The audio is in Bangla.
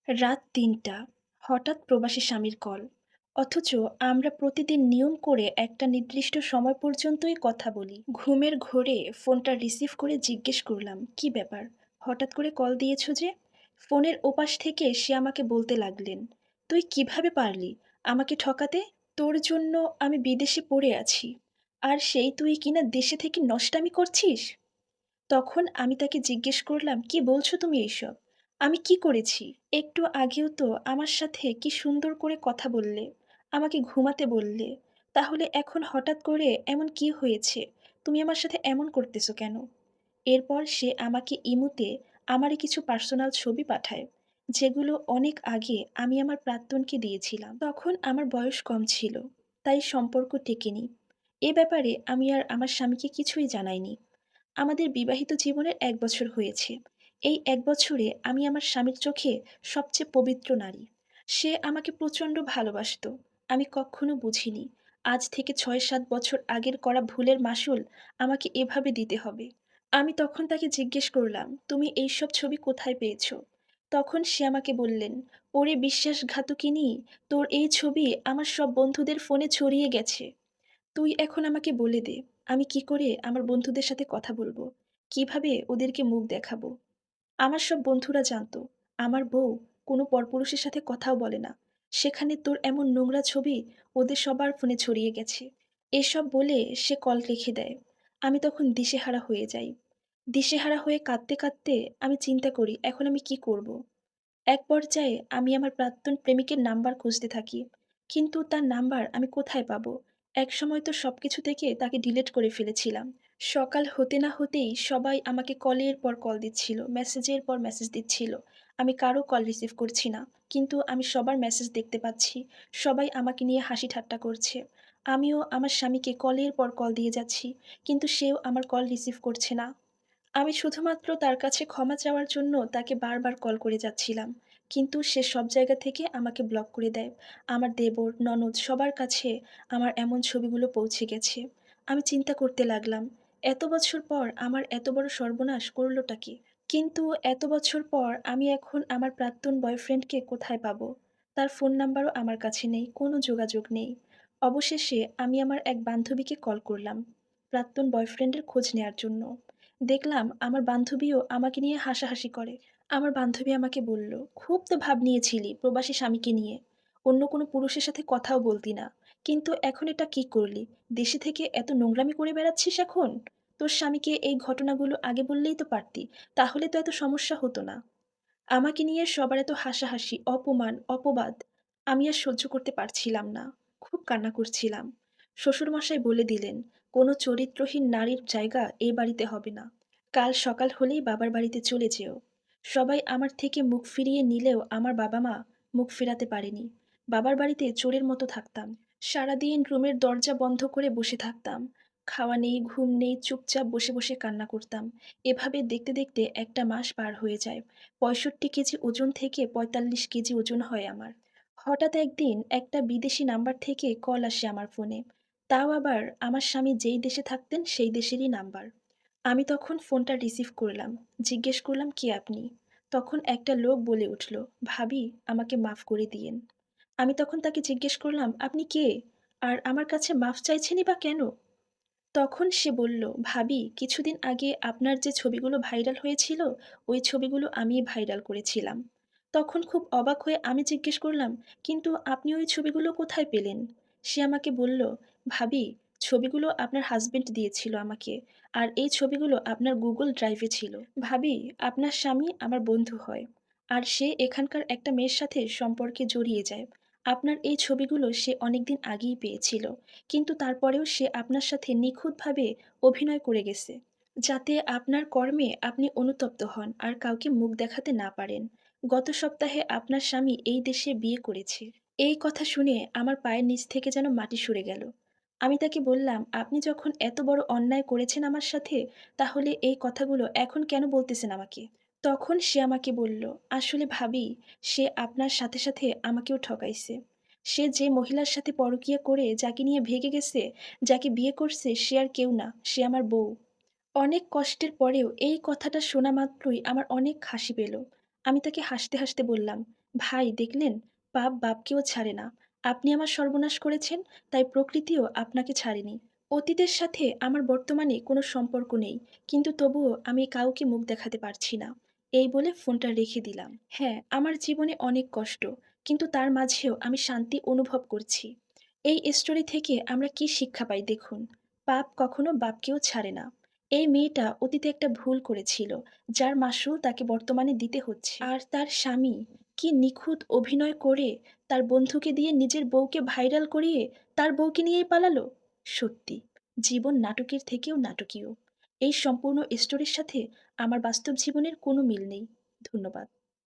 রাত ৩টা। হঠাৎ প্রবাসী স্বামীর কল। অথচ আমরা প্রতিদিন নিয়ম করে একটা নির্দিষ্ট সময় পর্যন্তই কথা বলি। ঘুমের ঘোরে ফোনটা রিসিভ করে জিজ্ঞেস করলাম, "কি ব্যাপার? হঠাৎ করে কল দিয়েছ যে?" ফোনের ওপাশ থেকে সে আমাকে বলতে লাগলেন, "তুই কিভাবে পারলি আমাকে ঠকাতে? তোর জন্য আমি বিদেশে পড়ে আছি। আর সেই তুই কিনা দেশে থেকে নষ্টামি করছিস?" তখন আমি তাকে জিজ্ঞেস করলাম, "কি বলছো তুমি এইসব? আমি কি করেছি? একটু আগেও তো আমার সাথে কি সুন্দর করে কথা বললে, আমাকে ঘুমাতে বললে। তাহলে এখন হঠাৎ করে এমন কি হয়েছে? তুমি আমার সাথে এমন করতেছো কেন?" এরপর সে আমাকে ইমুতে আমারই কিছু পার্সোনাল ছবি পাঠায়, যেগুলো অনেক আগে আমি আমার প্রাক্তনকে দিয়েছিলাম। তখন আমার বয়স কম ছিল, তাই সম্পর্ক টেকেনি। এ ব্যাপারে আমি আর আমার স্বামীকে কিছুই জানাইনি। আমাদের বিবাহিত জীবনের ১ বছর হয়েছে। এই ১ বছরে আমি আমার স্বামীর চোখে সবচেয়ে পবিত্র নারী। সে আমাকে প্রচণ্ড ভালোবাসত। আমি কক্ষনো বুঝিনি আজ থেকে ৬-৭ বছর আগের করা ভুলের মাসুল আমাকে এভাবে দিতে হবে। আমি তখন তাকে জিজ্ঞেস করলাম, "তুমি এইসব ছবি কোথায় পেয়েছ?" তখন সে আমাকে বললেন, "ওরে বিশ্বাসঘাতকিনী! তোর এই ছবি আমার সব বন্ধুদের ফোনে ছড়িয়ে গেছে। তুই এখন আমাকে বলে দে, আমি কি করে আমার বন্ধুদের সাথে কথা বলবো? কিভাবে ওদেরকে মুখ দেখাবো? আমার সব বন্ধুরা জানতো, আমার বউ কোনো পরপুরুষের সাথে কথাও বলে না। সেখানে তোর এমন নোংরা ছবি ওদের সবার ফোনে ছড়িয়ে গেছে।" এসব বলে সে কল রেখে দেয়। আমি তখন দিশেহারা হয়ে যাই। দিশেহারা হয়ে কাঁদতে, কাঁদতে আমি চিন্তা করি এখন আমি কি করব? এক পর্যায়ে আমি আমার প্রাক্তন প্রেমিকের নাম্বার খুঁজতে থাকি। কিন্তু তার নাম্বার আমি কোথায় পাবো? একসময় তো সবকিছু থেকে তাকে ডিলিট করে ফেলেছিলাম। সকাল হতে না হতেই সবাই আমাকে কলের পর কল দিচ্ছিল, মেসেজের পর মেসেজ দিচ্ছিল। আমি কারো কল রিসিভ করছি না। কিন্তু আমি সবার মেসেজ দেখতে পাচ্ছি। সবাই আমাকে নিয়ে হাসি ঠাট্টা করছে। আমিও আমার স্বামীকে কলের পর কল দিয়ে যাচ্ছি। কিন্তু সেও আমার কল রিসিভ করছে না। আমি শুধুমাত্র তার কাছে ক্ষমা চাওয়ার জন্য তাকে বারবার কল করে যাচ্ছিলাম। কিন্তু সে সব জায়গা থেকে আমাকে ব্লক করে দেয়। আমার দেবর, ননদ সবার কাছে আমার এমন ছবিগুলো পৌঁছে গেছে। আমি চিন্তা করতে লাগলাম, এত বছর পর আমার এত বড় সর্বনাশ করলোটা কে? কিন্তু এত বছর পর আমি এখন আমার প্রাক্তন বয়ফ্রেন্ডকে কোথায় পাবো? তার ফোন নাম্বারও আমার কাছে নেই, কোনো যোগাযোগ নেই। অবশেষে আমি আমার এক বান্ধবীকে কল করলাম, প্রাক্তন বয়ফ্রেন্ডের খোঁজ নেয়ার জন্য। দেখলাম আমার বান্ধবীও আমাকে নিয়ে হাসাহাসি করে। আমার বান্ধবী আমাকে বলল, "খুব তো ভাব নিয়েছিলি প্রবাসী স্বামীকে নিয়ে। অন্য কোনো পুরুষের সাথে কথাও বলতি না। কিন্তু এখন এটা কি করলি? দেশে থেকে এত নোংরামি করে বেড়াচ্ছিস এখন? তোর স্বামীকে এই ঘটনাগুলো আগে বললেই তো পারতি। তাহলে তো এত সমস্যা হতো না।" আমাকে নিয়ে সবার এত হাসাহাসি, অপমান, অপবাদ আমি আর সহ্য করতে পারছিলাম না। খুব কান্না করছিলাম। শ্বশুরমশাই বলে দিলেন, "কোনো চরিত্রহীন নারীর জায়গা এই বাড়িতে হবে না। কাল সকাল হলেই বাবার বাড়িতে চলে যেও।" সবাই আমার থেকে মুখ ফিরিয়ে নিলেও আমার বাবা-মা মুখ ফেরাতে পারেনি। বাবার বাড়িতে চোরের মতো থাকতাম। সারাদিন রুমের দরজা বন্ধ করে বসে থাকতাম। খাওয়া নেই, ঘুম নেই, চুপচাপ বসে, বসে কান্না করতাম। এভাবে দেখতে, দেখতে একটা মাস পার হয়ে যায়। ৬৫ কেজি ওজন থেকে ৪৫ কেজি ওজন হয় আমার। হঠাৎ একদিন একটা বিদেশি নাম্বার থেকে কল আসে আমার ফোনে। তাও আবার আমার স্বামী যেই দেশে থাকতেন সেই দেশেরই নাম্বার। আমি তখন ফোনটা রিসিভ করলাম। জিজ্ঞেস করলাম, "কে আপনি?" তখন একটা লোক বলে উঠল, "ভাবি, আমাকে মাফ করে দিয়েন।" আমি তখন তাকে জিজ্ঞেস করলাম, "আপনি কে? আর আমার কাছে মাফ চাইছেনই বা কেন?" তখন সে বলল, "ভাবি, কিছুদিন আগে আপনার যে ছবিগুলো ভাইরাল হয়েছিল, ওই ছবিগুলো আমিই ভাইরাল করেছিলাম।" তখন খুব অবাক হয়ে আমি জিজ্ঞেস করলাম, "কিন্তু আপনি ওই ছবিগুলো কোথায় পেলেন?" সে আমাকে বলল, "ভাবি, ছবিগুলো আপনার হাসব্যান্ড দিয়েছিল আমাকে। আর এই ছবিগুলো আপনার গুগল ড্রাইভে ছিল। ভাবি, আপনার স্বামী আমার বন্ধু হয়। আর সে এখানকার একটা মেয়ের সাথে সম্পর্কে জড়িয়ে যায়। আপনার এই ছবিগুলো সে অনেকদিন আগেই পেয়েছিল। কিন্তু তারপরেও সে আপনার সাথে নিখুঁতভাবে অভিনয় করে গেছে, যাতে আপনার কর্মে আপনি অনুতপ্ত হন আর কাউকে মুখ দেখাতে না পারেন। গত সপ্তাহে আপনার স্বামী এই দেশে বিয়ে করেছে।" এই কথা শুনে আমার পায়ের নিচ থেকে যেন মাটি সরে গেল। আমি তাকে বললাম, "আপনি যখন এত বড় অন্যায় করেছেন আমার সাথে, তাহলে এই কথাগুলো এখন কেন বলতেছেন আমাকে?" তখন সে আমাকে বলল, "আসলে ভাবি, সে আপনার সাথে, সাথে আমাকেও ঠকাইছে। সে যে মহিলার সাথে পরকীয়া করে যাকে নিয়ে ভেগে গেছে, যাকে বিয়ে করছে সে আর কেউ না, সে আমার বউ।" অনেক কষ্টের পরেও এই কথাটা শোনা মাত্রই আমার অনেক হাসি পেল। আমি তাকে হাসতে, হাসতে বললাম, ভাই দেখলেন, পাপ বাপকেও ছাড়ে না। আপনি আমার সর্বনাশ করেছেন, তাই প্রকৃতিও আপনাকে ছাড়েনি। অতীতের সাথে আমার বর্তমানে কোনো সম্পর্ক নেই, কিন্তু তবুও আমি কাউকে মুখ দেখাতে পারছি না। এই বলে ফোনটা রেখে দিলাম। হ্যাঁ, আমার জীবনে অনেক কষ্ট, কিন্তু তার মাঝেও আমি শান্তি অনুভব করছি। এই স্টোরি থেকে আমরা কি শিক্ষা পাই দেখুন। পাপ কখনো বাপকেও ছাড়ে না। এই মেয়েটা অতীতে একটা ভুল করেছিল, যার মাসুল তাকে বর্তমানে দিতে হচ্ছে। আর তার স্বামী কি নিখুঁত অভিনয় করে তার বন্ধুকে দিয়ে নিজের বউকে ভাইরাল করিয়ে তার বউকে নিয়েই পালালো। সত্যি, জীবন নাটকের থেকেও নাটকীয়। এই সম্পূর্ণ স্টোরির সাথে আমার বাস্তব জীবনের কোনো মিল নেই। ধন্যবাদ।